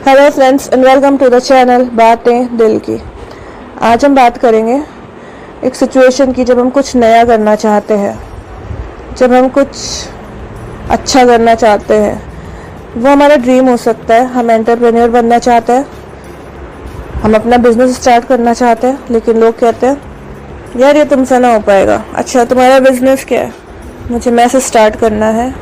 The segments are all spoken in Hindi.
Hello friends and welcome to the channel बातें दिल की। आज हम बात करेंगे एक सिचुएशन की जब हम कुछ नया करना चाहते हैं, जब हम कुछ अच्छा करना चाहते हैं। वो हमारा ड्रीम हो सकता है, हम एंटरप्रेन्योर बनना चाहते हैं, हम अपना बिजनेस स्टार्ट करना चाहते हैं, लेकिन लोग कहते हैं यार ये तुमसे ना हो पाएगा। अच्छा तुम्हारा बिजनेस क्या है? मुझे मैसेज स्टार्ट करना है,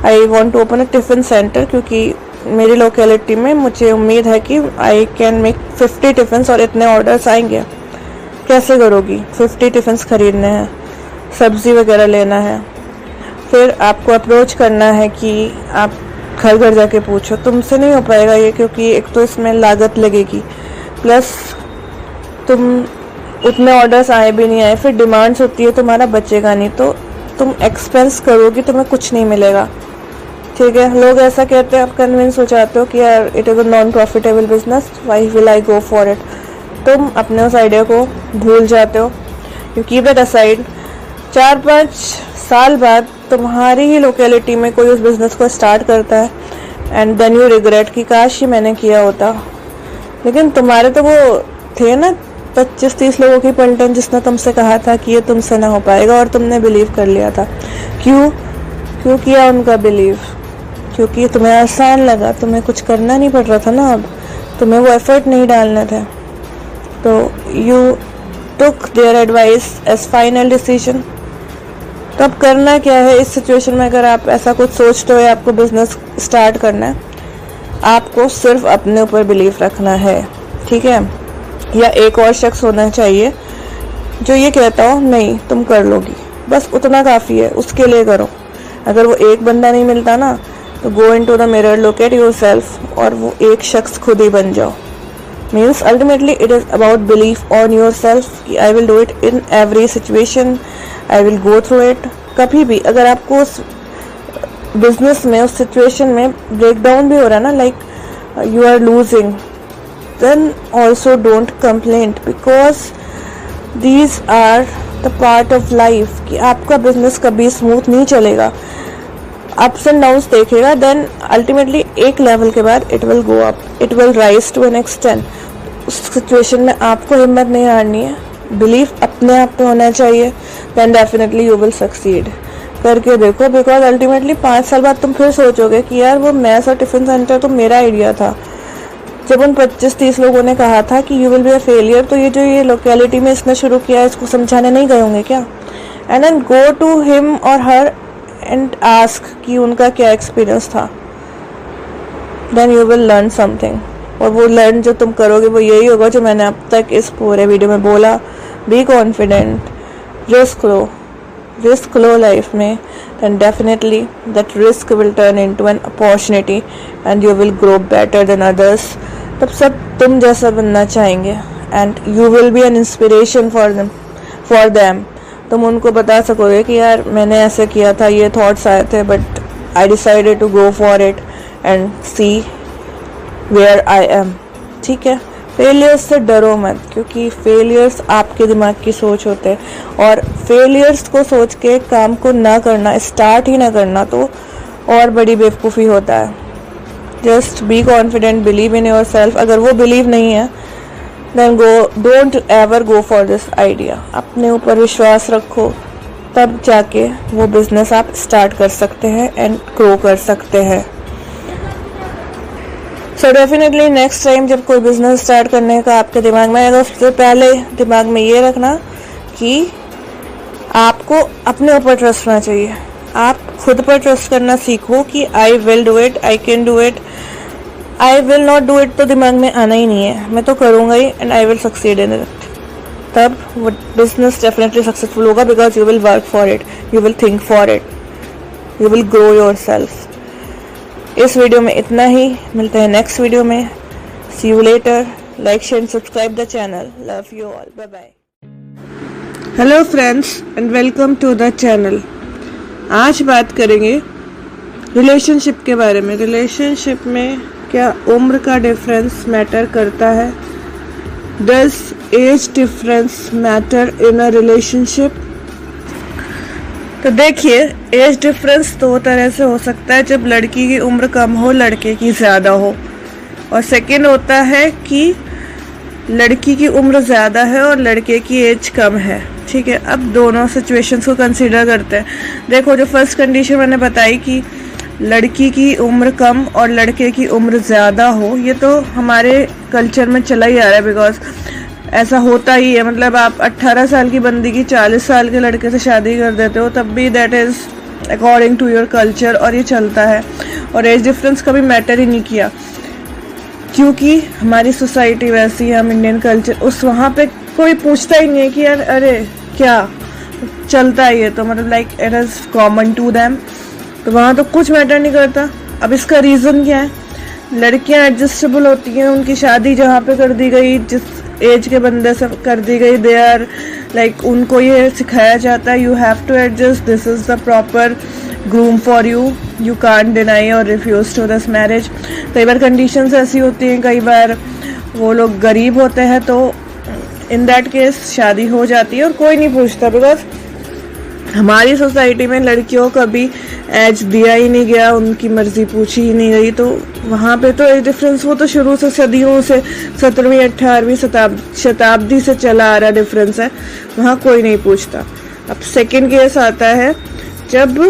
I want to open a tiffin centre, क्योंकि मेरी लोकेलिटी में मुझे उम्मीद है कि आई कैन मेक 50 टिफ़िन्स और इतने ऑर्डर्स आएंगे। कैसे करोगी? 50 टिफ़िन्स खरीदने हैं, सब्ज़ी वगैरह लेना है, फिर आपको अप्रोच करना है कि आप घर घर जाके पूछो। तुमसे नहीं हो पाएगा ये, क्योंकि एक तो इसमें लागत लगेगी, प्लस तुम उतने ऑर्डर्स आए भी नहीं आए, फिर डिमांड्स होती है, तुम्हारा बचेगा नहीं, तो तुम एक्सपेंस करोगी, तुम्हें कुछ नहीं मिलेगा। ठीक है, लोग ऐसा कहते हैं, आप कन्विंस हो जाते हो कि यार it is a non profitable business, why will I go for it. तुम अपने उस आइडिया को भूल जाते हो, यू कीप दैट असाइड। 4-5 साल बाद तुम्हारी ही लोकेलिटी में कोई उस बिज़नेस को स्टार्ट करता है एंड देन यू रिग्रेट कि काश ही मैंने किया होता। लेकिन तुम्हारे तो वो थे ना 25-30 लोगों की पलटन जिसने तुमसे कहा था कि ये तुमसे ना हो पाएगा, और तुमने बिलीव कर लिया था। क्यों किया उनका बिलीव? क्योंकि तुम्हें आसान लगा, तुम्हें कुछ करना नहीं पड़ रहा था ना, अब तुम्हें वो एफर्ट नहीं डालने थे, तो you took their advice as final decision. तो अब करना क्या है इस सिचुएशन में? अगर आप ऐसा कुछ सोचते हो या आपको बिजनेस स्टार्ट करना है, आपको सिर्फ अपने ऊपर बिलीव रखना है, ठीक है? या एक और शख्स होना चाहिए जो ये कहता हो नहीं तुम कर लोगी, बस उतना काफ़ी है, उसके लिए करो। अगर वो एक बंदा नहीं मिलता ना, तो go into the mirror, look at yourself, और वो एक शख्स खुद ही बन जाओ। Means ultimately it is about belief on yourself कि I will do it in every situation, I will go through it. कभी भी अगर आपको उस बिजनेस में, उस सिचुएशन में ब्रेक डाउन भी हो रहा है ना, like you are losing, then also don't complain, because these are the part of life कि आपका बिजनेस कभी स्मूथ नहीं चलेगा, अप्स एंड डाउन्स देखेगा। देन अल्टीमेटली एक लेवल के बाद it will go up, it will rise to an extent. उस सिचुएशन में आपको हिम्मत नहीं हारनी है, बिलीव अपने आप पे होना चाहिए, then definitely you will succeed. करके देखो, बिकॉज अल्टीमेटली 5 साल बाद तुम फिर सोचोगे कि यार वो मैस और टिफिन सेंटर तो मेरा आइडिया था। जब उन 25-30 लोगों ने कहा था कि you will be a failure, तो ये जो ये लोकेलिटी में इसने शुरू किया है, इसको समझाने नहीं गए होंगे क्या? And then go to him और हर एंड आस्क कि उनका क्या एक्सपीरियंस था, then you will learn something. और वो लर्न जो तुम करोगे वो यही होगा जो मैंने अब तक इस पूरे वीडियो में बोला। बी कॉन्फिडेंट, रिस्क लो लाइफ में, then definitely that risk will turn into an opportunity and you will grow better than others. तब सब तुम जैसा बनना चाहेंगे and you will be an inspiration for them. तुम उनको बता सकोगे कि यार मैंने ऐसे किया था, ये थॉट्स आए थे, but I decided to go for it and see where I am. ठीक है, फेलियर्स से डरो मत, क्योंकि फेलियर्स आपके दिमाग की सोच होते हैं, और फेलियर्स को सोच के काम को ना करना, स्टार्ट ही ना करना, तो और बड़ी बेवकूफ़ी होता है। Just be confident, believe in your self. अगर वो बिलीव नहीं है, then don't ever go for this idea. अपने ऊपर विश्वास रखो, तब जाके वो बिजनेस आप स्टार्ट कर सकते हैं एंड ग्रो कर सकते हैं। सो डेफिनेटली नेक्स्ट टाइम जब कोई बिजनेस स्टार्ट करने का आपके दिमाग में आएगा, उससे पहले दिमाग में ये रखना कि आपको अपने ऊपर ट्रस्ट होना चाहिए। आप खुद पर ट्रस्ट करना सीखो कि I will do it, I can do it, I will not do it तो दिमाग में आना ही नहीं है, मैं तो करूँगा ही and I will succeed in it. तब वो बिजनेस डेफिनेटली सक्सेसफुल होगा, because you will work for it, you will think for it, you will grow yourself. इस वीडियो में इतना ही, मिलते हैं नेक्स्ट वीडियो में। See you later, like share and subscribe the channel. Love you all, bye bye. Hello friends and welcome to the channel. आज बात करेंगे रिलेशनशिप के बारे में। रिलेशनशिप में क्या उम्र का डिफरेंस मैटर करता है? Does age difference matter in a relationship? तो देखिए, एज डिफरेंस दो तरह से हो सकता है। जब लड़की की उम्र कम हो, लड़के की ज़्यादा हो, और सेकंड होता है कि लड़की की उम्र ज़्यादा है और लड़के की एज कम है। ठीक है, अब दोनों सिचुएशंस को कंसीडर करते हैं। देखो, जो फर्स्ट कंडीशन मैंने बताई कि लड़की की उम्र कम और लड़के की उम्र ज़्यादा हो, ये तो हमारे कल्चर में चला ही आ रहा है, बिकॉज ऐसा होता ही है। मतलब आप 18 साल की बंदी की 40 साल के लड़के से शादी कर देते हो, तब भी that is according to your culture, और ये चलता है। और एज डिफरेंस कभी मैटर ही नहीं किया, क्योंकि हमारी सोसाइटी वैसी है, हम इंडियन कल्चर, उस वहाँ पे कोई पूछता ही नहीं है कि यार अरे क्या चलता है, ये तो मतलब like it is common to them, तो वहाँ तो कुछ मैटर नहीं करता। अब इसका रीज़न क्या है? लड़कियाँ एडजस्टेबल होती हैं, उनकी शादी जहाँ पे कर दी गई, जिस एज के बंदे से कर दी गई, दे आर लाइक उनको ये सिखाया जाता है you have to adjust, this is the proper groom for you, you can't deny और रिफ्यूज टू दिस मैरिज। कई बार कंडीशंस ऐसी होती हैं, कई बार वो लोग गरीब होते हैं, तो इन दैट केस शादी हो जाती है और कोई नहीं पूछता, बिकॉज हमारी सोसाइटी में लड़कियों को कभी एज दिया ही नहीं गया, उनकी मर्जी पूछी ही नहीं गई। तो वहाँ पे तो एज डिफरेंस वो तो शुरू से सदियों से 17वीं 18वीं शताब्दी से चला आ रहा डिफरेंस है, वहाँ कोई नहीं पूछता। अब सेकंड केस आता है जब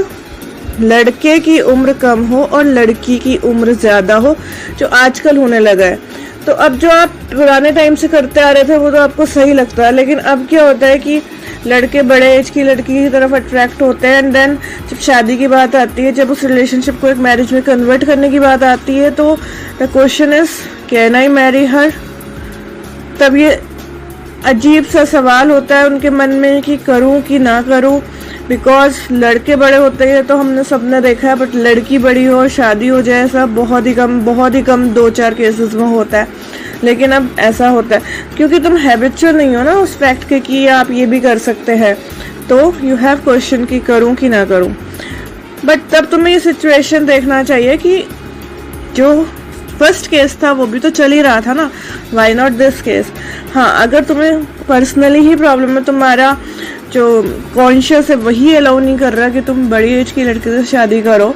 लड़के की उम्र कम हो और लड़की की उम्र ज़्यादा हो, जो आजकल होने लगा है। तो अब जो आप पुराने टाइम से करते आ रहे थे वो तो आपको सही लगता है, लेकिन अब क्या होता है कि लड़के बड़े एज की लड़की की तरफ अट्रैक्ट होते हैं, एंड देन जब शादी की बात आती है, जब उस रिलेशनशिप को एक मैरिज में कन्वर्ट करने की बात आती है, तो the question is can I marry her. तब ये अजीब सा सवाल होता है उनके मन में कि करूं कि ना करूं, बिकॉज लड़के बड़े होते हैं तो हमने सबने देखा है, बट लड़की बड़ी हो और शादी हो जाए ऐसा बहुत ही कम 2-4 केसेस में होता है। लेकिन अब ऐसा होता है क्योंकि तुम हैबिचुअल नहीं हो ना उस फैक्ट के कि आप ये भी कर सकते हैं, तो यू हैव क्वेश्चन कि करूं कि ना करूं। बट तब तुम्हें ये सिचुएशन देखना चाहिए कि जो फर्स्ट केस था वो भी तो चल ही रहा था ना, वाई नॉट दिस केस। हाँ, अगर तुम्हें पर्सनली ही प्रॉब्लम है, तुम्हारा जो कॉन्शियस है वही अलाउ नहीं कर रहा कि तुम बड़ी एज की लड़की से शादी करो,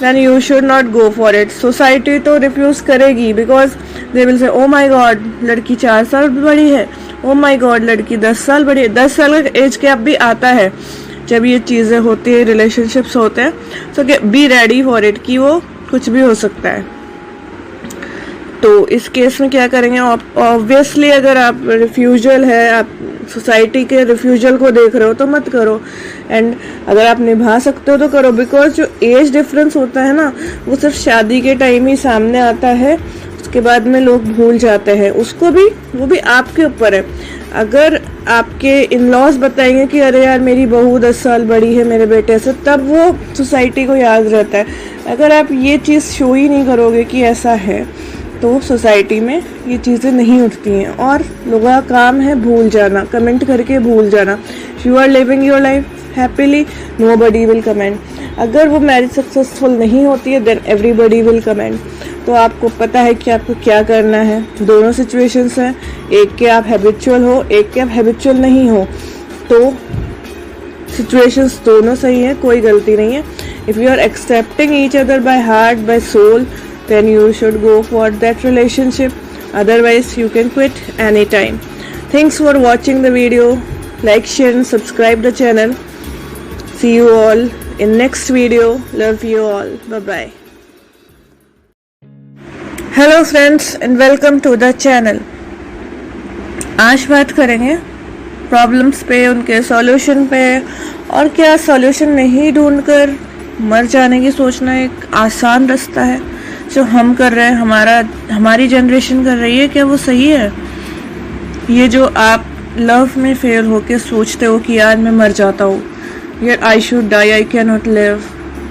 then you should not go for it. Society तो रिफ्यूज करेगी, because they will say oh my God लड़की 4 साल बड़ी है, ओ माई गॉड लड़की 10 साल बड़ी है। 10 साल का एज गैप भी आता है जब ये चीज़ें होती है, रिलेशनशिप्स होते हैं, सो बी रेडी फॉर इट कि वो कुछ भी हो सकता है। तो इस केस में क्या करेंगे? ऑब्वियसली अगर आप रिफ्यूजल है, आप सोसाइटी के रिफ्यूजल को देख रहे हो तो मत करो, एंड अगर आप निभा सकते हो तो करो, बिकॉज जो एज डिफरेंस होता है ना वो सिर्फ शादी के टाइम ही सामने आता है, उसके बाद में लोग भूल जाते हैं उसको भी, वो भी आपके ऊपर है। अगर आपके इन लॉज बताएंगे कि अरे यार मेरी बहू 10 साल बड़ी है मेरे बेटे से, तब वो सोसाइटी को याद रहता है। अगर आप ये चीज़ शो ही नहीं करोगे कि ऐसा है, तो सोसाइटी में ये चीज़ें नहीं उठती हैं, और लोगों का काम है भूल जाना, कमेंट करके भूल जाना। You are living your life happily, nobody will comment. अगर वो मैरिज सक्सेसफुल नहीं होती है, देन एवरीबडी विल कमेंट। तो आपको पता है कि आपको क्या करना है। दोनों सिचुएशंस हैं, एक के आप हैबिचुअल हो, एक के आप हैबिचुअल नहीं हो, तो सिचुएशंस दोनों सही है, कोई गलती नहीं है। If you are accepting each other by heart, by soul, then you should go for that relationship, otherwise you can quit anytime. Thanks for watching the video. Like, share and subscribe the channel. See you all in next video. Love you all. Bye bye. Hello friends and welcome to the channel. आज बात करेंगे प्रॉब्लम्स पे, उनके सॉल्यूशन पे, और क्या सॉल्यूशन नहीं ढूंढकर मर जाने की सोचना एक आसान रास्ता है जो हम कर रहे हैं, हमारी जनरेशन कर रही है, क्या वो सही है? ये जो आप लव में फेल होके सोचते हो कि यार मैं मर जाता हूँ, यार I should die, I can not live,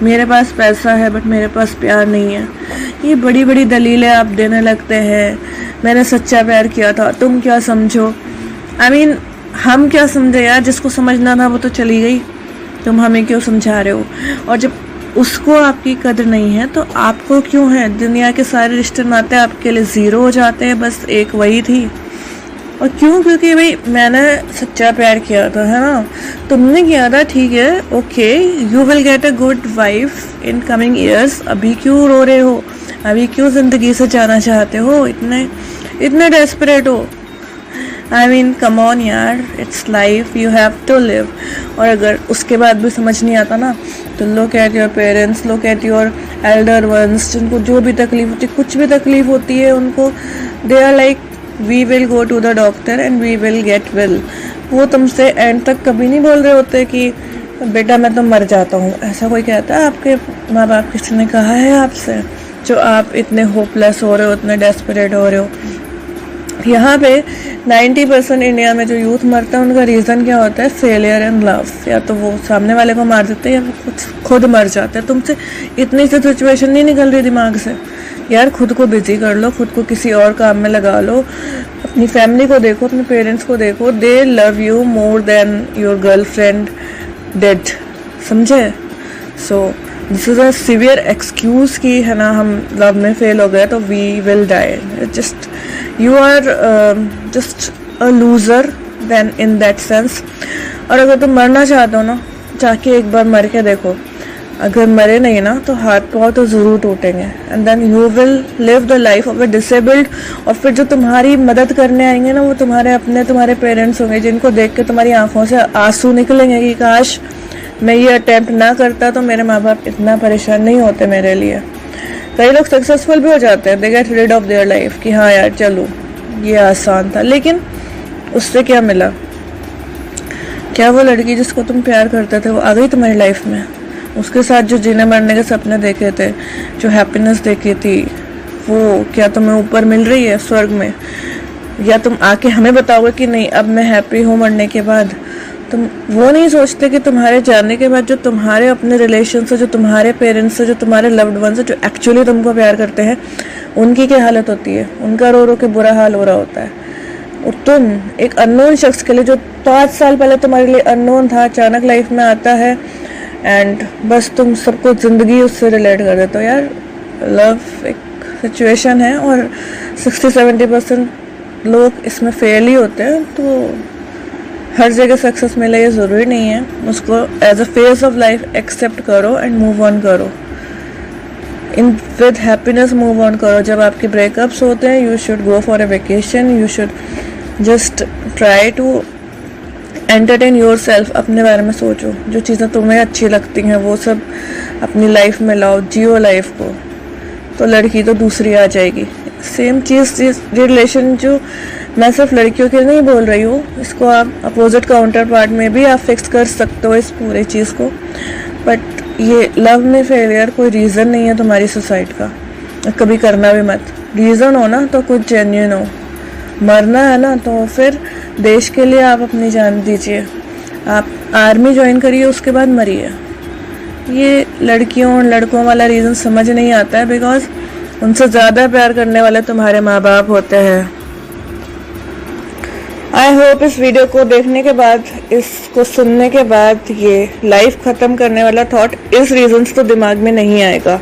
मेरे पास पैसा है बट मेरे पास प्यार नहीं है, ये बड़ी बड़ी दलीलें आप देने लगते हैं। मैंने सच्चा प्यार किया था, तुम क्या समझो? I mean, हम क्या समझे यार? जिसको समझना था वो तो चली गई, तुम हमें क्यों समझा रहे हो? और जब उसको आपकी कदर नहीं है तो आपको क्यों है? दुनिया के सारे रिश्ते नाते आपके लिए ज़ीरो हो जाते हैं, बस एक वही थी। और क्यों? क्योंकि भाई मैंने सच्चा प्यार किया था, है ना, तुमने किया था, ठीक है, okay, you will get a good wife in coming years, अभी क्यों रो रहे हो? अभी क्यों ज़िंदगी से जाना चाहते हो, इतने डेस्परेट हो? आई मीन कम ऑन यार, it's life, you have to live. और अगर उसके बाद भी समझ नहीं आता ना, तो look at your parents, look at your elder ones, जिनको जो भी तकलीफ होती है, कुछ भी तकलीफ होती है उनको, they are like we will go to the doctor and we will get well. वो तुमसे एंड तक कभी नहीं बोल रहे होते कि बेटा मैं तो मर जाता हूँ। ऐसा कोई कहता है? आपके माँ बाप किसी ने कहा है आपसे, जो आप इतने होपलेस हो रहे हो, इतने डेस्परेट हो रहे हो? यहाँ पे 90% इंडिया में जो यूथ मरता है उनका रीज़न क्या होता है? Failure in love. या तो वो सामने वाले को मार देते हैं या वो खुद मर जाते हैं। तुमसे इतनी सी सिचुएशन नहीं निकल रही दिमाग से यार, खुद को बिजी कर लो, खुद को किसी और काम में लगा लो, अपनी फैमिली को देखो, अपने पेरेंट्स को देखो। They love you more than your girlfriend dead, समझे? So this is a severe excuse कि है ना हम लव में फेल हो गए तो we will die. Just you are just a loser then in that sense. और अगर तुम मरना चाहते हो ना, जाके एक बार मर के देखो। अगर मरे नहीं ना तो हाथ पाँव तो ज़रूर टूटेंगे, and then you will live the life of a disabled. और फिर जो तुम्हारी मदद करने आएंगे ना, वो तुम्हारे पेरेंट्स होंगे, जिनको देख के तुम्हारी आंखों से आंसू निकलेंगे कि काश मैं ये अटेम्प्ट ना करता तो मेरे माँ बाप इतना परेशान नहीं होते मेरे लिए। कई लोग सक्सेसफुल भी हो जाते हैं, they get rid of their life कि हाँ यार चलो ये आसान था, लेकिन उससे क्या मिला? क्या वो लड़की जिसको तुम प्यार करते थे वो आ गई तुम्हारी लाइफ में? उसके साथ जो जीने मरने के सपने देखे थे, जो हैप्पीनेस देखी थी, वो क्या तुम्हें ऊपर मिल रही है स्वर्ग में? या तुम आके हमें बताओगे कि नहीं अब मैं हैप्पी हूँ मरने के बाद? तुम वो नहीं सोचते कि तुम्हारे जाने के बाद जो तुम्हारे अपने रिलेशन से, जो तुम्हारे पेरेंट्स से, जो तुम्हारे लव्ड वन से, जो एक्चुअली तुमको प्यार करते हैं, उनकी क्या हालत होती है? उनका रो रो के बुरा हाल हो रहा होता है। और तुम एक अननोन शख्स के लिए, जो 5 साल पहले तुम्हारे लिए अननोन था, अचानक लाइफ में आता है एंड बस तुम सबको ज़िंदगी उससे रिलेट कर देते हो। यार लव एक सिचुएशन है और 60-70% लोग इसमें फेल ही होते हैं। तो हर जगह सक्सेस मिले ये ज़रूरी नहीं है, उसको as a phase of life accept करो एंड मूव ऑन करो, in with happiness move on करो। जब आपके ब्रेकअप्स होते हैं, you should go for a vacation, you should just try to entertain your self. अपने बारे में सोचो, जो चीज़ें तुम्हें अच्छी लगती हैं वो सब अपनी लाइफ में लाओ, जियो लाइफ को। तो लड़की तो दूसरी आ जाएगी। सेम चीज़ रिलेशन जो मैं सिर्फ लड़कियों के लिए नहीं बोल रही हूँ, इसको आप अपोजिट काउंटर पार्ट में भी आप फिक्स कर सकते हो इस पूरे चीज़ को। बट ये लव में फेलियर कोई रीज़न नहीं है तुम्हारी सुसाइड का, कभी करना भी मत। रीज़न हो ना तो कुछ जेन्युइन हो। मरना है ना तो फिर देश के लिए आप अपनी जान दीजिए, आप आर्मी ज्वाइन करिए, उसके बाद मरिए। ये लड़कियों और लड़कों वाला रीज़न समझ नहीं आता है, बिकॉज उनसे ज़्यादा प्यार करने वाले तुम्हारे माँ बाप होते हैं। आई होप इस वीडियो को देखने के बाद, इसको सुनने के बाद ये लाइफ ख़त्म करने वाला थॉट, इस रीजंस तो दिमाग में नहीं आएगा।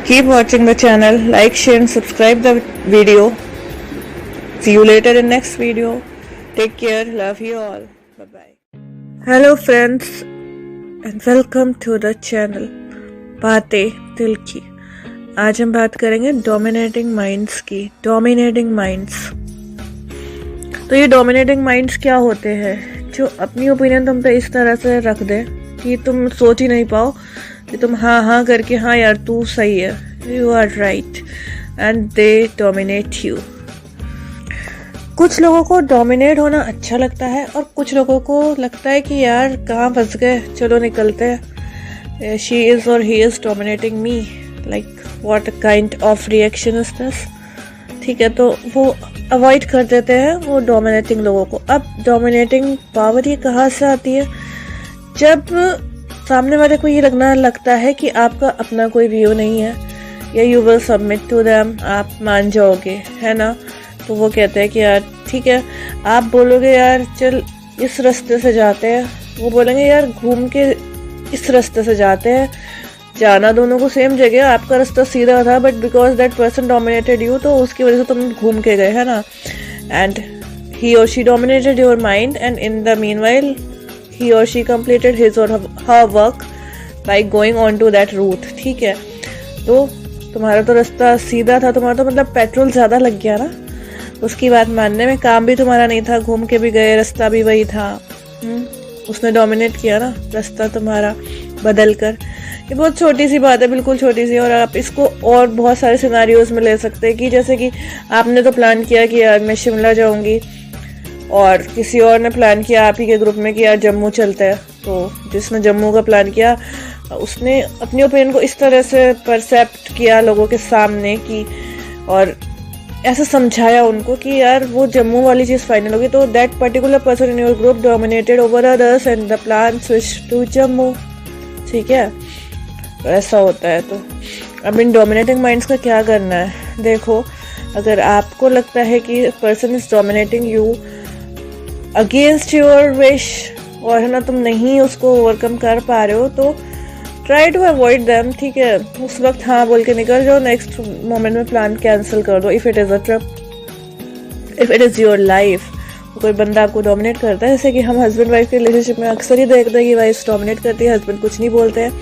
Keep watching the channel, like share and subscribe the video. See you later in next video. Take care. Love you all. Bye bye. Hello friends and welcome to the channel बातें दिल की। आज हम बात करेंगे डोमिनेटिंग माइंड्स की। डोमिनेटिंग माइंड्स, तो ये डोमिनेटिंग माइंड्स क्या होते हैं? जो अपनी ओपिनियन तुम पे इस तरह से रख दे कि तुम सोच ही नहीं पाओ, कि तुम हाँ हाँ करके हाँ यार तू सही है, you are right, and they dominate you. कुछ लोगों को डोमिनेट होना अच्छा लगता है और कुछ लोगों को लगता है कि यार कहाँ फंस गए, चलो निकलते हैं। शी इज़ और he is dominating me, like what kind of reaction is this? ठीक है, तो वो अवॉइड कर देते हैं वो डोमिनेटिंग लोगों को। अब डोमिनेटिंग पावर ये कहाँ से आती है? जब सामने वाले को ये लगता है कि आपका अपना कोई व्यू नहीं है, या you will submit to them, आप मान जाओगे, है ना? तो वो कहते हैं कि यार ठीक है, आप बोलोगे यार चल इस रास्ते से जाते हैं, वो बोलेंगे यार घूम के इस रास्ते से जाते हैं। जाना दोनों को सेम जगह, आपका रास्ता सीधा था, but because that person dominated you, तो उसकी वजह से तुम घूम के गए, है ना? एंड ही और she dominated your mind, and in the meanwhile he और शी कंप्लीटेड हिज और her work by going on to that route. ठीक है, तो तुम्हारा तो रास्ता सीधा था, तुम्हारा तो मतलब पेट्रोल ज़्यादा लग गया ना उसकी बात मानने में। काम भी तुम्हारा नहीं था, घूम के भी गए, रास्ता भी वही था। उसने डोमिनेट किया ना रास्ता तुम्हारा बदल कर। ये बहुत छोटी सी बात है, बिल्कुल छोटी सी, और आप इसको और बहुत सारे सिनारियोज में ले सकते हैं कि जैसे कि आपने तो प्लान किया कि यार मैं शिमला जाऊंगी, और किसी और ने प्लान किया आप ही के ग्रुप में कि यार जम्मू चलते हैं। तो जिसने जम्मू का प्लान किया उसने अपनी ओपिनियन को इस तरह से परसेप्ट किया लोगों के सामने कि, और ऐसा समझाया उनको कि यार वो जम्मू वाली चीज़ फाइनल होगी। तो that particular person in your group dominated over others and the plan switch to Jammu. ठीक है, तो ऐसा होता है। तो अब इन डोमिनेटिंग माइंड्स का क्या करना है? देखो, अगर आपको लगता है कि person is dominating you against your wish, और है ना तुम नहीं उसको ओवरकम कर पा रहे हो, तो ट्राई टू अवॉइड देम। ठीक है, उस वक्त हाँ बोल के निकल जाओ, नेक्स्ट मोमेंट में प्लान कैंसिल कर दो। If it is a trip, if it is your life. कोई बंदा आपको डोमिनेट करता है, जैसे कि हम हस्बैंड वाइफ के रिलेशनशिप में अक्सर ही देखते हैं कि वाइफ डोमिनेट करती है, हस्बैंड कुछ नहीं बोलते हैं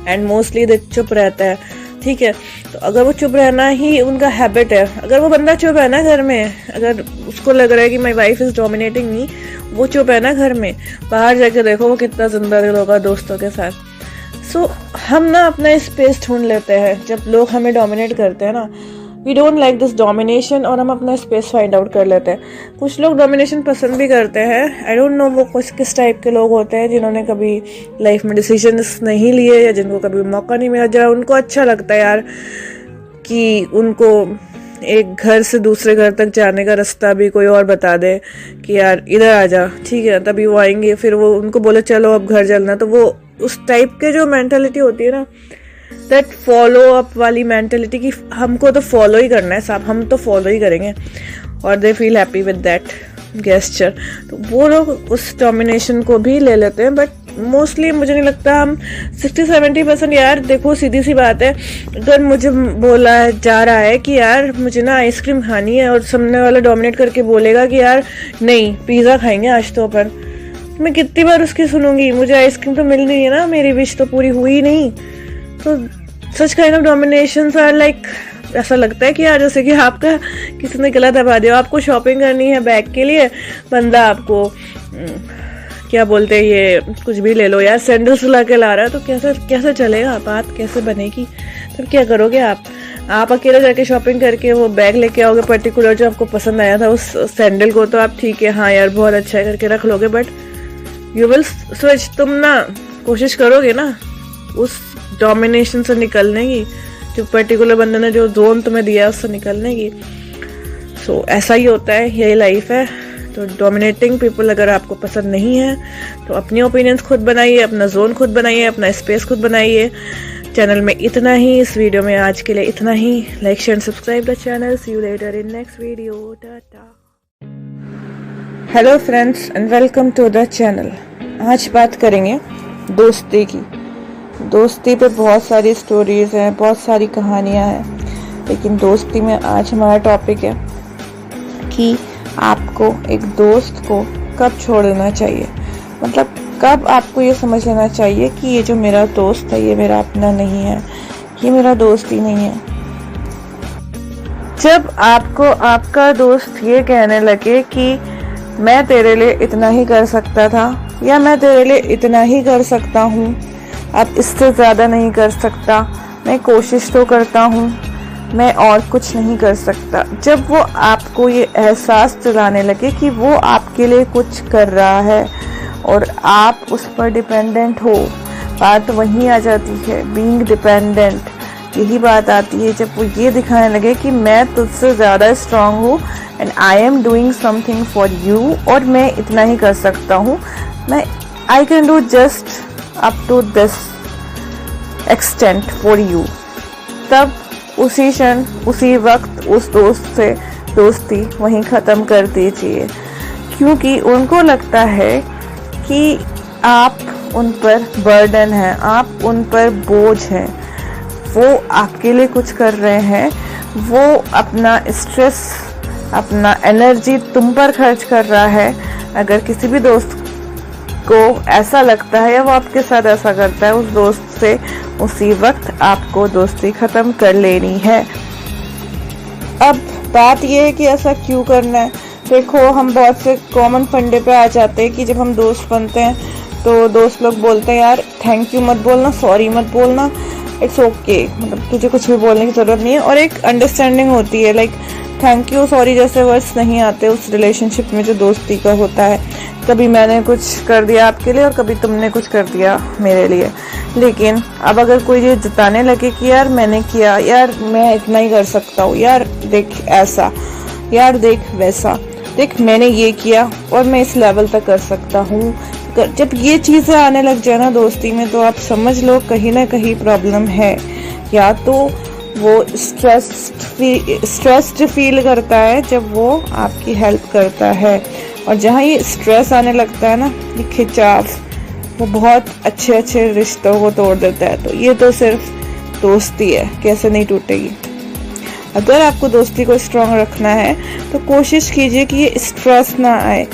एंड मोस्टली दे चुप रहता है। ठीक है, तो अगर वो चुप रहना ही उनका हैबिट है, अगर वो बंदा चुप है ना घर में, अगर उसको लग रहा है कि माई वाइफ इज़ डोमिनेटिंग मी, वो चुप है ना घर में, बाहर जाके देखो वो कितना जिंदा दिल होगा दोस्तों के साथ। सो हम ना अपना स्पेस ढूंढ लेते हैं जब लोग हमें डोमिनेट करते हैं ना, we don't like this domination, और हम अपना स्पेस फाइंड आउट कर लेते हैं। कुछ लोग डोमिनेशन पसंद भी करते हैं, आई डोंट नो वो किस टाइप के लोग होते हैं, जिन्होंने कभी लाइफ में डिसीजंस नहीं लिए या जिनको कभी मौका नहीं मिला, जरा उनको अच्छा लगता है यार कि उनको एक घर से दूसरे घर तक जाने का रास्ता भी कोई और बता दे कि यार इधर आ जा। ठीक है, तभी वो आएंगे, फिर वो उनको बोले चलो अब घर चलना। तो वो उस टाइप के जो मेंटालिटी होती है ना, दैट फॉलो अप वाली मेंटालिटी की हमको तो फॉलो ही करना है साहब, हम तो फॉलो ही करेंगे, और they feel happy with that gesture. तो वो लोग उस डोमिनेशन को भी ले लेते हैं, बट मोस्टली मुझे नहीं लगता हम 60-70%। यार देखो सीधी सी बात है, अगर मुझे बोला जा रहा है कि यार मुझे ना आइसक्रीम खानी है, और सामने वाला डोमिनेट करके बोलेगा कि यार नहीं पिज़्ज़ा खाएंगे आज तो अपन, मैं कितनी बार उसकी सुनूंगी? मुझे आइसक्रीम तो मिल रही है ना, मेरी विश तो पूरी हुई नहीं। तो such kind of dominations are like, ऐसा लगता है कि यार जैसे कि आपका किसी ने गला दबा दिया, आपको शॉपिंग करनी है बैग के लिए, बंदा आपको क्या बोलते हैं ये कुछ भी ले लो यार, सैंडल्स ला के ला रहा है, तो कैसे चलेगा, बात कैसे बनेगी? तब क्या करोगे आप अकेले जाके शॉपिंग करके वो बैग लेके आओगे पर्टिकुलर जो आपको पसंद आया था उस सैंडल को, तो आप ठीक है हाँ यार बहुत अच्छा है करके रख लोगे, बट यू विल स्विच। तुम ना कोशिश करोगे ना उस डोमिनेशन से निकलने की, जो पर्टिकुलर बंदे ने जो जोन तुम्हें दिया उससे निकलने की। सो ऐसा ही होता है, यही लाइफ है। तो डोमिनेटिंग पीपल अगर आपको पसंद नहीं है तो अपनी ओपिनियंस खुद बनाइए, अपना जोन खुद बनाइए, अपना स्पेस खुद बनाइए। चैनल में इतना ही, इस वीडियो में आज के लिए इतना ही। Like share and subscribe the channel. See you later in next video. Tata. Hello friends and welcome to the channel. आज बात करेंगे दोस्ती की। दोस्ती पे बहुत सारी स्टोरीज हैं, बहुत सारी कहानियां हैं, लेकिन दोस्ती में आज हमारा टॉपिक है कि आपको एक दोस्त को कब छोड़ देना चाहिए। मतलब कब आपको ये समझ लेना चाहिए कि ये जो मेरा दोस्त है ये मेरा अपना नहीं है, ये मेरा दोस्त ही नहीं है। जब आपको आपका दोस्त ये कहने लगे कि मैं तेरे लिए इतना ही कर सकता था, या मैं तेरे लिए इतना ही कर सकता हूँ, अब इससे ज़्यादा नहीं कर सकता, मैं कोशिश तो करता हूँ, मैं और कुछ नहीं कर सकता। जब वो आपको ये एहसास दिलाने लगे कि वो आपके लिए कुछ कर रहा है और आप उस पर डिपेंडेंट हो, बात वहीं आ जाती है, बीइंग डिपेंडेंट। यही बात आती है जब वो ये दिखाने लगे कि मैं तुझसे ज़्यादा स्ट्रांग हूँ and I am doing something for you, और मैं इतना ही कर सकता हूँ, मैं I can do just up to this extent for you. तब उसी क्षण उसी वक्त उस दोस्त से दोस्ती वहीं ख़त्म कर दीजिए, क्योंकि उनको लगता है कि आप उन पर बर्डन हैं, आप उन पर बोझ हैं। वो आपके लिए कुछ कर रहे हैं, वो अपना स्ट्रेस, अपना एनर्जी तुम पर खर्च कर रहा है। अगर किसी भी दोस्त को ऐसा लगता है या वो आपके साथ ऐसा करता है, उस दोस्त से उसी वक्त आपको दोस्ती ख़त्म कर लेनी है। अब बात यह है कि ऐसा क्यों करना है। देखो, हम बहुत से कॉमन फंडे पे आ जाते हैं कि जब हम दोस्त बनते हैं तो दोस्त लोग बोलते हैं यार थैंक यू मत बोलना, सॉरी मत बोलना, इट्स ओके, मतलब तुझे कुछ भी बोलने की ज़रूरत नहीं है। और एक अंडरस्टैंडिंग होती है, लाइक थैंक यू सॉरी जैसे वर्ड्स नहीं आते उस रिलेशनशिप में जो दोस्ती का होता है। कभी मैंने कुछ कर दिया आपके लिए और कभी तुमने कुछ कर दिया मेरे लिए। लेकिन अब अगर कोई ये जताने लगे कि यार मैंने किया, यार मैं इतना ही कर सकता हूँ, यार देख ऐसा, यार देख वैसा, देख मैंने ये किया और मैं इस लेवल तक कर सकता हूँ, जब ये चीज़ें आने लग जाए ना दोस्ती में, तो आप समझ लो कहीं ना कहीं प्रॉब्लम है। या तो वो स्ट्रेस्ड फील करता है जब वो आपकी हेल्प करता है, और जहाँ ये स्ट्रेस आने लगता है ना, ये खिंचाव, वो बहुत अच्छे रिश्तों को तोड़ देता है। तो ये तो सिर्फ दोस्ती है, कैसे नहीं टूटेगी। अगर आपको दोस्ती को स्ट्रॉन्ग रखना है तो कोशिश कीजिए कि ये स्ट्रेस ना आए।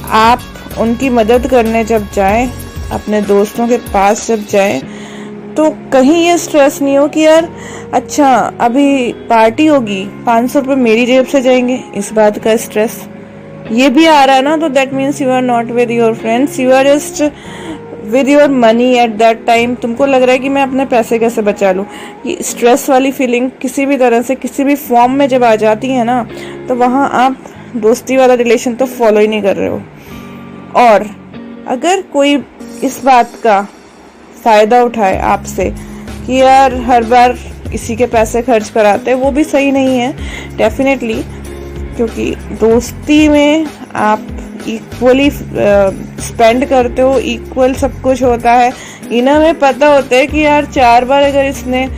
आप उनकी मदद करने जब जाएं, अपने दोस्तों के पास जब जाएं, तो कहीं ये स्ट्रेस नहीं हो कि यार अच्छा अभी पार्टी होगी, 500 रुपये मेरी जेब से जाएंगे, इस बात का स्ट्रेस ये भी आ रहा है ना, तो that means you are not with your friends, you are just with your money at that time. तुमको लग रहा है कि मैं अपने पैसे कैसे बचा लूँ। ये स्ट्रेस वाली फीलिंग किसी भी तरह से किसी भी फॉर्म में जब आ जाती है ना, तो वहाँ आप दोस्ती वाला रिलेशन तो फॉलो ही नहीं कर रहे हो। और अगर कोई इस बात का फ़ायदा उठाए आपसे कि यार हर बार इसी के पैसे खर्च कराते हैं, वो भी सही नहीं है डेफिनेटली, क्योंकि दोस्ती में आप इक्वली स्पेंड करते हो, इक्वल सब कुछ होता है। इन्हें में पता होता है कि यार 4 बार अगर इसने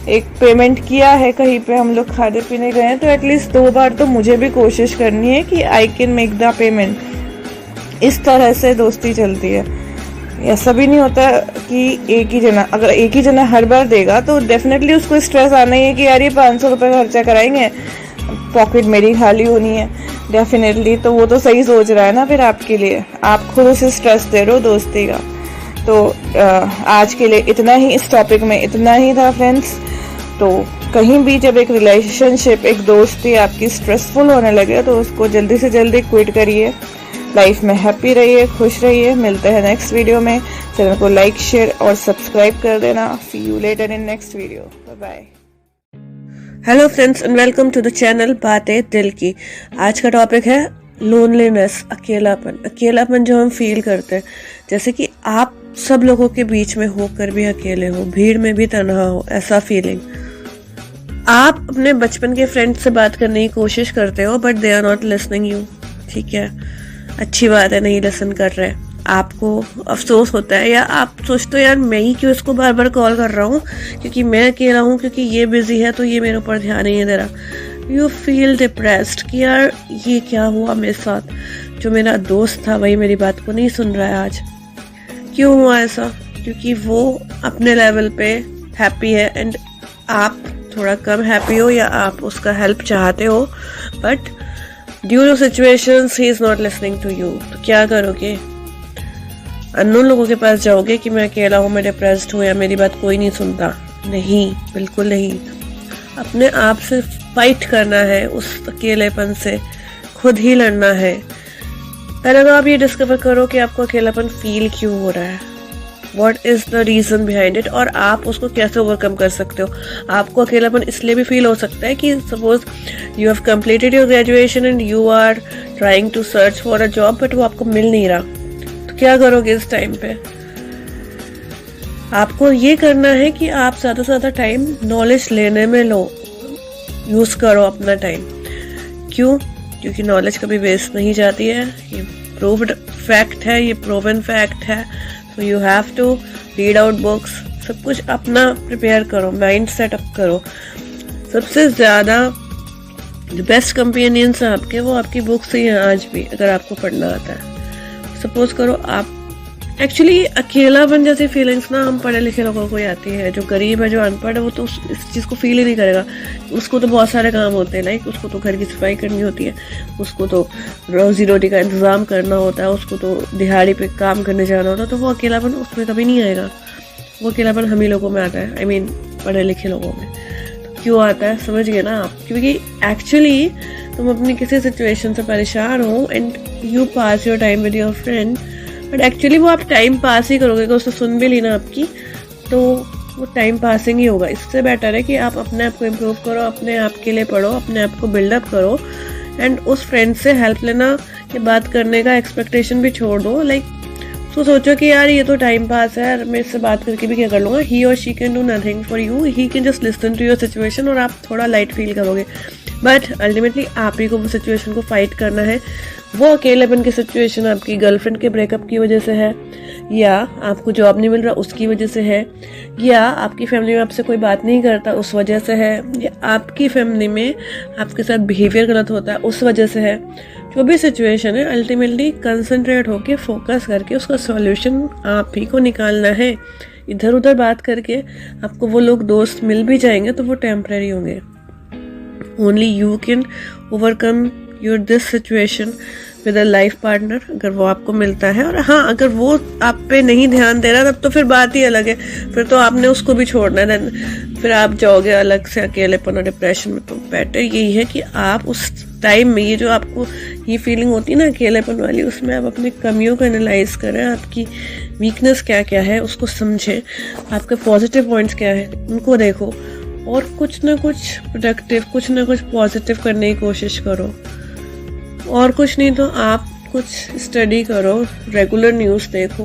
एक पेमेंट किया है, कहीं पे हम लोग खाने पीने गए हैं, तो एटलीस्ट 2 बार तो मुझे भी कोशिश करनी है कि I can make the payment. इस तरह से दोस्ती चलती है। ऐसा भी नहीं होता कि एक ही जना, अगर एक ही जना हर बार देगा तो डेफिनेटली उसको स्ट्रेस आना ही है कि यार ये 500 रुपये खर्चा कराएंगे, पॉकेट मेरी खाली होनी है डेफिनेटली। तो वो तो सही सोच रहा है ना फिर आपके लिए, आप खुद उसे स्ट्रेस दे रहे हो दोस्ती का। तो आज के लिए इतना ही, इस टॉपिक में इतना ही था फ्रेंड्स। तो कहीं भी जब एक रिलेशनशिप, एक दोस्ती आपकी स्ट्रेसफुल होने लगे तो उसको जल्दी से जल्दी क्विट करिए। लाइफ में हैप्पी रहिए, खुश रहिए। मिलते हैं नेक्स्ट वीडियो में। चैनल को लाइक, शेयर और सब्सक्राइब कर देना। See you later in next video. Bye bye. Hello friends and welcome to the channel बातें दिल की। आज का टॉपिक है लोनलीनेस, अकेलापन। अकेलापन जो हम फील करते हैं, जैसे कि आप सब लोगों के बीच में होकर भी अकेले हो, भीड़ में भी तन्हा हो, ऐसा फीलिंग। आप अपने बचपन के फ्रेंड से बात करने की कोशिश करते हो but they are not listening you. ठीक है, अच्छी बात है, नहीं लिसन कर रहे। आपको अफसोस होता है, या आप सोचते हो यार मैं ही क्यों इसको बार बार कॉल कर रहा हूँ, क्योंकि मैं अकेला हूँ, क्योंकि ये बिजी है तो ये मेरे ऊपर ध्यान नहीं दे रहा। यू फील डिप्रेस्ड कि यार ये क्या हुआ मेरे साथ, जो मेरा दोस्त था वही मेरी बात को नहीं सुन रहा है आज। क्यों हुआ ऐसा? क्योंकि वो अपने लेवल पे हैप्पी है एंड आप थोड़ा कम हैप्पी हो, या आप उसका हेल्प चाहते हो but due to situations he is not listening to you. तो क्या करोगे? अननोन लोगों के पास जाओगे कि मैं अकेला हूँ, मैं डिप्रेस्ड हूँ, या मेरी बात कोई नहीं सुनता? नहीं, बिल्कुल नहीं। अपने आप से फाइट करना है, उस अकेलेपन से खुद ही लड़ना है। पहले तो आप ये डिस्कवर करो कि आपको अकेलापन फील क्यों हो रहा है, what is the reason behind it, और आप उसको कैसे ओवरकम कर सकते हो। आपको अकेलापन इसलिए भी फील हो सकता है कि suppose you have completed your graduation and you are trying to search for a job but वो आपको मिल नहीं रहा। तो क्या करोगे इस टाइम पे? आपको ये करना है कि आप ज़्यादा से ज़्यादा टाइम नॉलेज लेने में लो, यूज़ करो अपना टाइम। क्यों? क्योंकि नॉलेज कभी वेस्ट नहीं जाती है, ये प्रूव्ड फैक्ट है, ये प्रूवन फैक्ट है। तो you have to read out books, सब कुछ अपना प्रिपेयर करो, माइंड सेटअप करो। सबसे ज़्यादा जो बेस्ट कंपेनियंस हैं आपके, वो आपकी बुक्स ही हैं आज भी, अगर आपको पढ़ना आता है। सपोज करो आप एक्चुअली अकेलापन जैसी फीलिंग्स ना हम पढ़े लिखे लोगों को ही आती है। जो गरीब है, जो अनपढ़ है, वो तो इस चीज़ को फील ही नहीं करेगा। उसको तो बहुत सारे काम होते हैं, लाइक उसको तो घर की सफाई करनी होती है, उसको तो रोजी रोटी का इंतज़ाम करना होता है, उसको तो दिहाड़ी पे काम करने जाना होता है, तो वो अकेलापन उसमें कभी नहीं आएगा। वो अकेलापन हम ही लोगों में आता है, I mean पढ़े लिखे लोगों में। तो क्यों आता है समझ गए ना आप? क्योंकि एक्चुअली तुम अपनी किसी सिचुएशन से परेशान हो and you pass your time with your friend, but actually वो आप टाइम पास ही करोगे। अगर उसने सुन भी ली ना आपकी, तो वो टाइम पासिंग ही होगा। इससे बेटर है कि आप अपने आप को इम्प्रूव करो, अपने आप के लिए पढ़ो, अपने आप को बिल्डअप करो एंड उस फ्रेंड से हेल्प लेना या बात करने का एक्सपेक्टेशन भी छोड़ दो। लाइक तो सोचो कि यार ये तो टाइम पास है यार, मैं इससे बात करके भी क्या कर लूँगा। ही और she can do nothing for you, he can just listen to your situation और आप थोड़ा लाइट फील करोगे। बट अल्टीमेटली आप ही को वो सिचुएशन को फाइट करना है। वो अकेलेपन की सिचुएशन आपकी गर्लफ्रेंड के ब्रेकअप की वजह से है, या आपको जॉब नहीं मिल रहा उसकी वजह से है, या आपकी फैमिली में आपसे कोई बात नहीं करता उस वजह से है, या आपकी फैमिली में आपके साथ बिहेवियर गलत होता है उस वजह से है। जो भी सिचुएशन है, अल्टीमेटली कंसंट्रेट होके फोकस करके उसका सॉल्यूशन आप ही को निकालना है। इधर उधर बात करके आपको वो लोग दोस्त मिल भी जाएंगे तो वो टेम्परेरी होंगे। Only you can overcome your this situation with a life partner, अगर वो आपको मिलता है। और हाँ, अगर वो आप पे नहीं ध्यान दे रहा तब तो फिर बात ही अलग है, फिर तो आपने उसको भी छोड़ना है, फिर आप जाओगे अलग से अकेलेपन और डिप्रेशन में। तो बेटर यही है कि आप उस टाइम में ये जो आपको ये फीलिंग होती है ना अकेलेपन वाली, उसमें आप अपनी कमियों को एनालाइज करें, आपकी वीकनेस क्या क्या है उसको समझें, आपके पॉजिटिव पॉइंट्स क्या है उनको देखो, और कुछ ना कुछ प्रोडक्टिव, कुछ ना कुछ पॉजिटिव करने की कोशिश करो। और कुछ नहीं तो आप कुछ स्टडी करो, रेगुलर न्यूज़ देखो,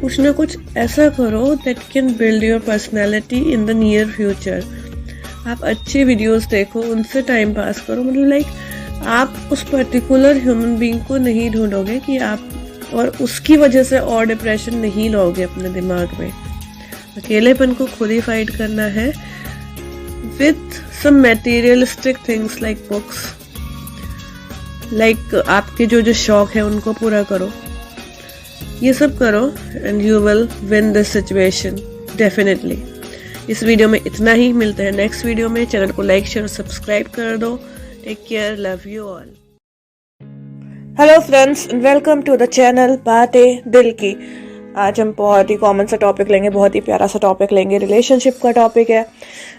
कुछ ना कुछ ऐसा करो that can build your personality in the near future. आप अच्छी वीडियोस देखो, उनसे टाइम पास करो। मतलब लाइक आप उस पर्टिकुलर ह्यूमन बीइंग को नहीं ढूंढोगे कि आप और उसकी वजह से और डिप्रेशन नहीं लोगे अपने दिमाग में। अकेलेपन को खुद ही फाइट करना है with some materialistic things like books. Like आपके जो जो शौक है उनको पूरा करो, ये सब करो and you will win this situation definitely. इस वीडियो में इतना ही, मिलते हैं नेक्स्ट वीडियो में। चैनल को लाइक शेयर और सब्सक्राइब कर दो। Take care, love you all. Hello friends, welcome to the channel बातें दिल की। आज हम बहुत ही कॉमन सा टॉपिक लेंगे, बहुत ही प्यारा सा टॉपिक लेंगे, रिलेशनशिप का टॉपिक है।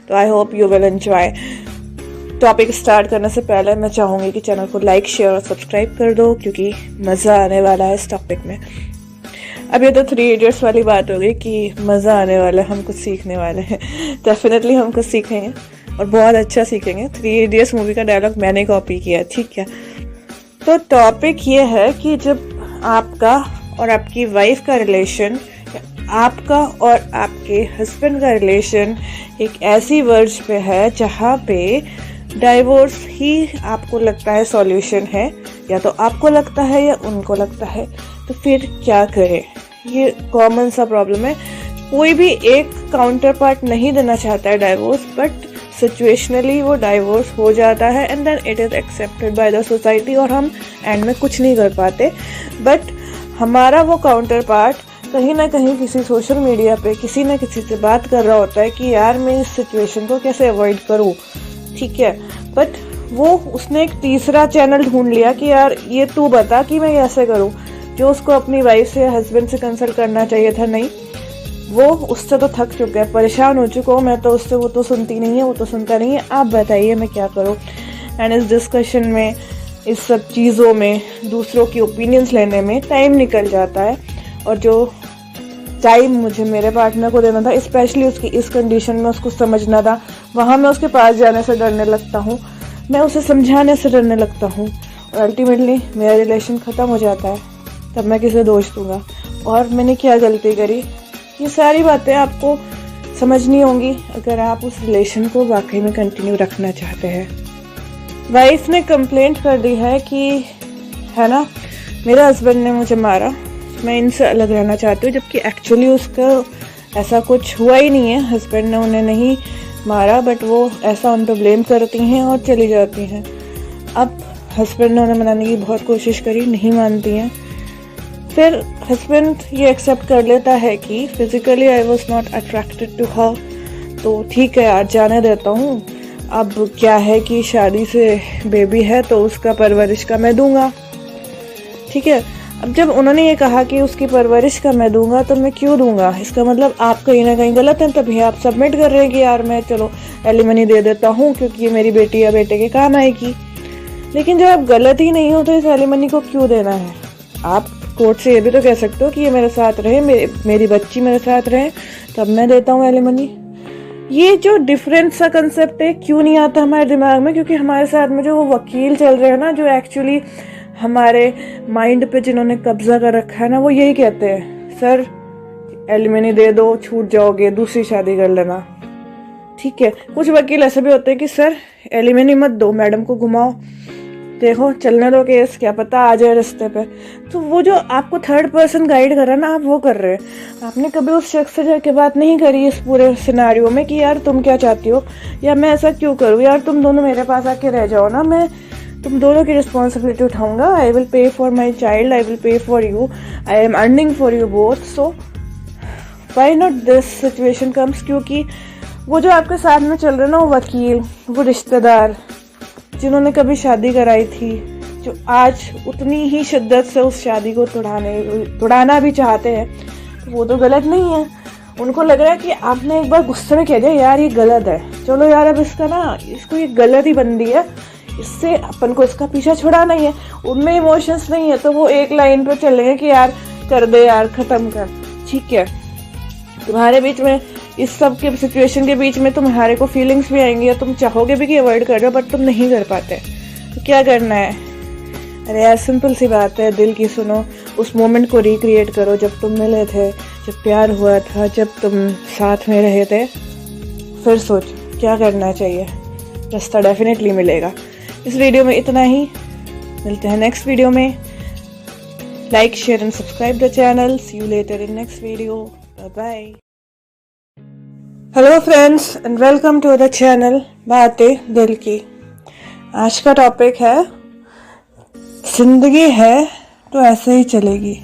तो I hope you will enjoy. Topic start करने से पहले मैं चाहूँगी कि चैनल को लाइक शेयर और सब्सक्राइब कर दो, क्योंकि मज़ा आने वाला है इस टॉपिक में। अब ये तो 3 इडियट्स वाली बात हो गई कि मज़ा आने वाला है, हम कुछ सीखने वाले हैं। डेफिनेटली हम कुछ सीखेंगे और बहुत अच्छा सीखेंगे। 3 इडियट्स मूवी का डायलॉग मैंने कॉपी किया, ठीक है। तो टॉपिक ये है कि जब आपका और आपकी वाइफ का रिलेशन, आपका और आपके हस्बैंड का रिलेशन एक ऐसी वर्ज पे है जहाँ पे डाइवोर्स ही आपको लगता है सॉल्यूशन है, या तो आपको लगता है या उनको लगता है, तो फिर क्या करें? ये कॉमन सा प्रॉब्लम है। कोई भी एक काउंटर पार्ट नहीं देना चाहता है डाइवोर्स, बट सिचुएशनली वो डाइवोर्स हो जाता है and then it is accepted by the society, और हम एंड में कुछ नहीं कर पाते। बट हमारा वो काउंटर पार्ट कहीं ना कहीं किसी सोशल मीडिया पे किसी ना किसी से बात कर रहा होता है कि यार मैं इस सिचुएशन को कैसे अवॉइड करूँ, ठीक है। बट वो उसने एक तीसरा चैनल ढूंढ लिया कि यार ये तू बता कि मैं कैसे करूँ, जो उसको अपनी वाइफ से, हस्बैंड से कंसल्ट करना चाहिए था, नहीं, वो उससे तो थक चुका है, परेशान हो चुका हूँ मैं तो उससे, वो तो सुनती नहीं है, वो तो सुनता नहीं है, आप बताइए मैं क्या करूँ। एंड इस डिस्कशन में, इस सब चीज़ों में, दूसरों की ओपिनियंस लेने में टाइम निकल जाता है। और जो टाइम मुझे मेरे पार्टनर को देना था, स्पेशली उसकी इस कंडीशन में उसको समझना था, वहाँ मैं उसके पास जाने से डरने लगता हूँ, मैं उसे समझाने से डरने लगता हूँ, और अल्टीमेटली मेरा रिलेशन ख़त्म हो जाता है। तब मैं किसे दोष दूँगा और मैंने क्या गलती करी? ये सारी बातें आपको समझनी होंगी अगर आप उस रिलेशन को वाकई में कंटिन्यू रखना चाहते हैं। वाइफ ने कंप्लेंट कर दी है कि है ना, मेरे हस्बैंड ने मुझे मारा, मैं इनसे अलग रहना चाहती हूँ, जबकि एक्चुअली उसका ऐसा कुछ हुआ ही नहीं है, हस्बैंड ने उन्हें नहीं मारा, बट वो ऐसा उन पर ब्लेम करती हैं और चली जाती हैं। अब हस्बैंड ने उन्हें मनाने की बहुत कोशिश करी, नहीं मानती हैं। फिर हस्बैंड ये एक्सेप्ट कर लेता है कि physically I was not attracted to her, तो ठीक है यार जाने देता हूँ, अब क्या है कि शादी से बेबी है तो उसका परवरिश का मैं दूंगा, ठीक है। अब जब उन्होंने ये कहा कि उसकी परवरिश का मैं दूंगा, तो मैं क्यों दूंगा? इसका मतलब आप कहीं ना कहीं गलत हैं, तभी आप सबमिट कर रहे हैं कि यार मैं चलो एलिमनी दे देता हूँ क्योंकि ये मेरी बेटी या बेटे के काम आएगी। लेकिन जब आप गलत ही नहीं हो तो इस एलिमनी को क्यों देना है? आप कोर्ट से ये भी तो कह सकते हो कि ये मेरे साथ रहे, मेरी बच्ची मेरे साथ रहे, तब मैं देता हूँ एलिमनी। ये जो डिफरेंट सा कंसेप्ट है क्यों नहीं आता हमारे दिमाग में? क्योंकि हमारे साथ में जो वो वकील चल रहे हैं ना, जो एक्चुअली हमारे माइंड पे जिन्होंने कब्जा कर रखा है ना, वो यही कहते हैं सर एलिमनी दे दो, छूट जाओगे, दूसरी शादी कर लेना। ठीक है, कुछ वकील ऐसे भी होते हैं कि सर एलिमनी मत दो, मैडम को घुमाओ, देखो चलने दो केस, क्या पता आ जाए रास्ते पे। तो वो जो आपको थर्ड पर्सन गाइड कर रहा है ना, आप वो कर रहे हैं। आपने कभी उस शख्स से जाके बात नहीं करी इस पूरे सिनारियो में कि यार तुम क्या चाहती हो, या मैं ऐसा क्यों करूँ, यार तुम दोनों मेरे पास आके रह जाओ ना, मैं तुम दोनों की रिस्पॉन्सिबिलिटी उठाऊंगा। I will pay for my child, I will pay for you, I am earning for you both, so why not this situation comes. क्योंकि वो जो आपके साथ में चल रहे हैं ना, वो वकील, वो रिश्तेदार जिन्होंने कभी शादी कराई थी, जो आज उतनी ही शिद्दत से उस शादी को तोड़ाना भी चाहते हैं, तो वो तो गलत नहीं है। उनको लग रहा है कि आपने एक बार गुस्से में कह दिया यार ये गलत है, चलो यार अब इसको ये गलत ही बन दी है, इससे अपन को इसका पीछा छुड़ाना ही है। उनमें इमोशंस नहीं है तो वो एक लाइन पे चलेंगे कि यार कर दे यार, खत्म कर। ठीक है, तुम्हारे बीच में इस सब के सिचुएशन के बीच में तुम्हारे को फीलिंग्स भी आएंगी, तुम चाहोगे भी कि अवॉइड कर रहे हो, बट तुम नहीं कर पाते, तो क्या करना है? अरे यार सिंपल सी बात है, दिल की सुनो, उस मोमेंट को रिक्रिएट करो जब तुम मिले थे, जब प्यार हुआ था, जब तुम साथ में रहे थे, फिर सोच क्या करना चाहिए, रास्ता डेफिनेटली मिलेगा। इस वीडियो में इतना ही, मिलते हैं नेक्स्ट वीडियो में। Like, share and subscribe the channel. See you later in next video, bye bye. Hello friends and welcome to the channel बातें दिल की। आज का टॉपिक है जिंदगी है तो ऐसे ही चलेगी,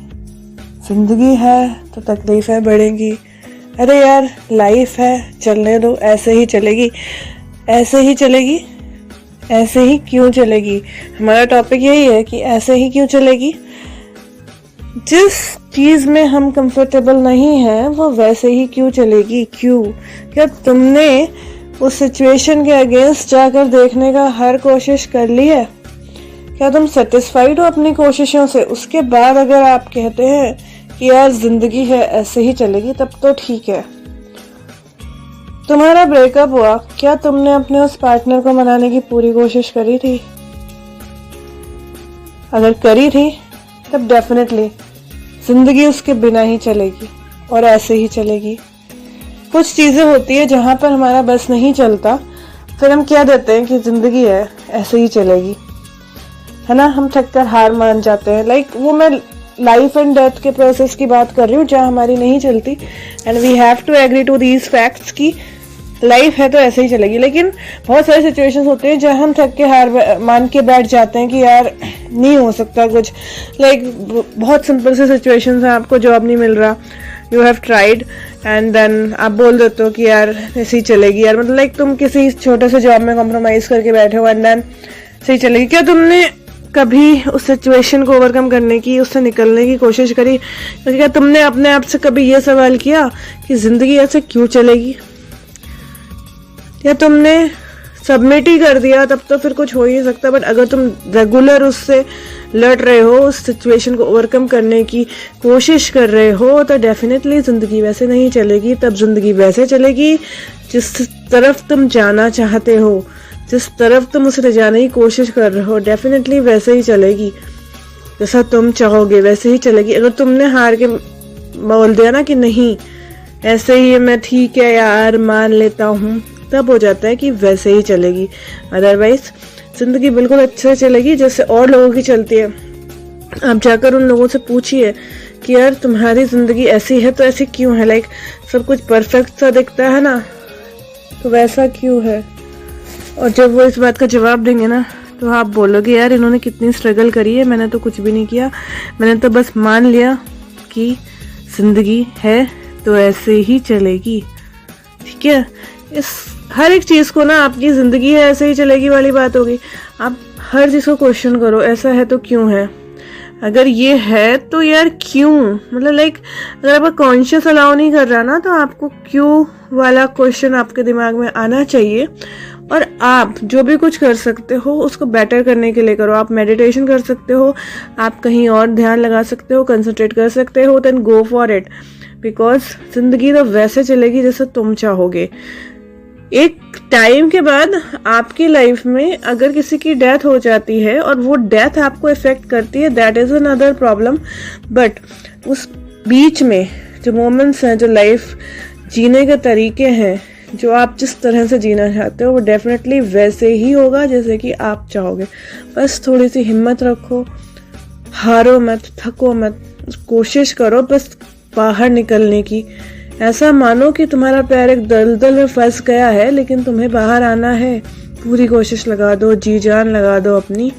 जिंदगी है तो तकलीफें बढ़ेंगी। अरे यार लाइफ है, चलने दो, ऐसे ही चलेगी, ऐसे ही चलेगी, ऐसे ही क्यों चलेगी? हमारा टॉपिक यही है कि ऐसे ही क्यों चलेगी। जिस चीज में हम कंफर्टेबल नहीं है वो वैसे ही क्यों चलेगी? क्यों? क्या तुमने उस सिचुएशन के अगेंस्ट जाकर देखने का हर कोशिश कर ली है? क्या तुम सेटिस्फाइड हो अपनी कोशिशों से? उसके बाद अगर आप कहते हैं कि यार जिंदगी है ऐसे ही चलेगी, तब तो ठीक है। तुम्हारा ब्रेकअप हुआ, क्या तुमने अपने उस पार्टनर को मनाने की पूरी कोशिश करी थी? अगर करी थी तब डेफिनेटली जिंदगी उसके बिना ही चलेगी और ऐसे ही चलेगी। कुछ चीजें होती है जहां पर हमारा बस नहीं चलता, फिर हम क्या देते हैं कि जिंदगी है ऐसे ही चलेगी, है ना, हम थक कर हार मान जाते हैं। लाइक वो मैं लाइफ एंड डेथ के प्रोसेस की बात कर रही हूँ जहाँ हमारी नहीं चलती, and we have to agree to these facts कि लाइफ है तो ऐसे ही चलेगी। लेकिन बहुत सारी सिचुएशंस होती हैं जहाँ हम थक के हार मान के बैठ जाते हैं कि यार नहीं हो सकता कुछ। लाइक बहुत सिंपल सी सिचुएशंस हैं, आपको जॉब नहीं मिल रहा, you have tried and then आप बोल देते हो कि यार ऐसे ही चलेगी यार, मतलब लाइक तुम किसी छोटे से जॉब में कॉम्प्रोमाइज करके बैठे हो एंड देन सही चलेगी। क्या तुमने कभी उस सिचुएशन को ओवरकम करने की, उससे निकलने की कोशिश करी? क्या तुमने अपने आप से कभी ये सवाल किया कि जिंदगी ऐसे क्यों चलेगी? या तुमने सबमिट ही कर दिया, तब तो फिर कुछ हो ही नहीं सकता। बट अगर तुम रेगुलर उससे लड़ रहे हो, उस सिचुएशन को ओवरकम करने की कोशिश कर रहे हो, तो डेफिनेटली जिंदगी वैसे नहीं चलेगी। तब जिंदगी वैसे चलेगी जिस तरफ तुम जाना चाहते हो, जिस तरफ तुम उसे ले जाने की कोशिश कर रहे हो, डेफिनेटली वैसे ही चलेगी। जैसा तुम चाहोगे वैसे ही चलेगी। अगर तुमने हार के बोल दिया ना कि नहीं ऐसे ही मैं ठीक है यार मान लेता हूँ, तब हो जाता है कि वैसे ही चलेगी। अदरवाइज जिंदगी बिल्कुल अच्छे से चलेगी जैसे और लोगों की चलती है। आप जाकर उन लोगों से पूछिए कि यार तुम्हारी जिंदगी ऐसी है तो ऐसी क्यों है? लाइक सब कुछ परफेक्ट सा दिखता है ना, तो वैसा क्यों है? और जब वो इस बात का जवाब देंगे ना, तो आप बोलोगे यार इन्होंने कितनी स्ट्रगल करी है, मैंने तो कुछ भी नहीं किया, मैंने तो बस मान लिया कि जिंदगी है तो ऐसे ही चलेगी। ठीक है, इस हर एक चीज को ना, आपकी जिंदगी है ऐसे ही चलेगी वाली बात होगी। आप हर चीज को क्वेश्चन करो, ऐसा है तो क्यों है? अगर ये है तो यार क्यों, मतलब लाइक अगर आपका कॉन्शियस अलाउ नहीं कर रहा ना, तो आपको क्यों वाला क्वेश्चन आपके दिमाग में आना चाहिए। और आप जो भी कुछ कर सकते हो उसको बेटर करने के लिए करो। आप मेडिटेशन कर सकते हो, आप कहीं और ध्यान लगा सकते हो, कंसंट्रेट कर सकते हो, then go for it, because जिंदगी तो वैसे चलेगी जैसे तुम चाहोगे। एक टाइम के बाद आपकी लाइफ में अगर किसी की डेथ हो जाती है और वो डेथ आपको इफेक्ट करती है, that is another problem. But उस बीच में जो मोमेंट्स हैं, जो लाइफ जीने के तरीके हैं, जो आप जिस तरह से जीना चाहते हो, वो डेफिनेटली वैसे ही होगा जैसे कि आप चाहोगे। बस थोड़ी सी हिम्मत रखो, हारो मत, थको मत, कोशिश करो बस बाहर निकलने की। ऐसा मानो कि तुम्हारा पैर एक दलदल में फंस गया है, लेकिन तुम्हें बाहर आना है। पूरी कोशिश लगा दो, जी जान लगा दो अपनी,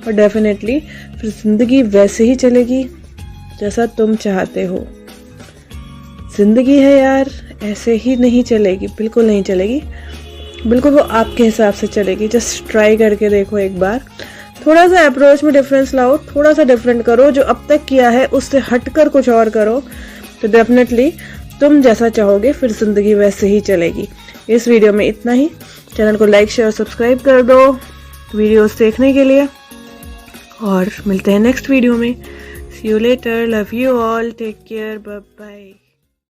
और डेफिनेटली फिर जिंदगी वैसे ही चलेगी जैसा तुम चाहते हो। जिंदगी है यार, ऐसे ही नहीं चलेगी, बिल्कुल नहीं चलेगी, बिल्कुल वो आपके हिसाब से चलेगी। जस्ट ट्राई करके देखो एक बार, थोड़ा सा अप्रोच में डिफरेंस लाओ, थोड़ा सा डिफरेंट करो, जो अब तक किया है उससे हटकर कुछ और करो, तो डेफिनेटली तुम जैसा चाहोगे फिर जिंदगी वैसे ही चलेगी। इस वीडियो में इतना ही। चैनल को लाइक, शेयर, सब्सक्राइब कर दो वीडियोस देखने के लिए, और मिलते हैं नेक्स्ट वीडियो में। See you later, love you all, take care, bye bye.